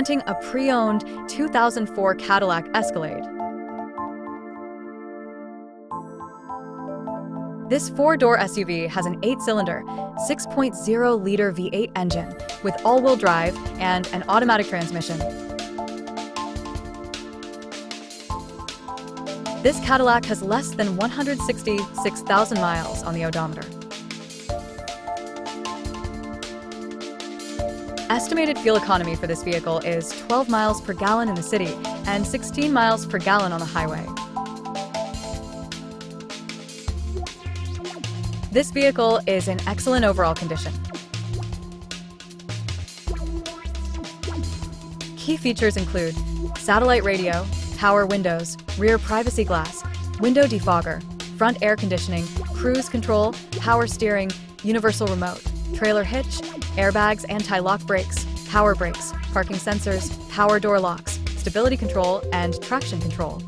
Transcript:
presenting a pre-owned 2004 Cadillac Escalade. This four-door SUV has an 8-cylinder, 6.0-liter V8 engine with all-wheel drive and an automatic transmission. This Cadillac has less than 166,000 miles on the odometer. Estimated fuel economy for this vehicle is 12 miles per gallon in the city and 16 miles per gallon on the highway. This vehicle is in excellent overall condition. Key features include satellite radio, power windows, rear privacy glass, window defogger, front air conditioning, cruise control, power steering, universal remote, trailer hitch, airbags, anti-lock brakes, power brakes, parking sensors, power door locks, stability control, and traction control.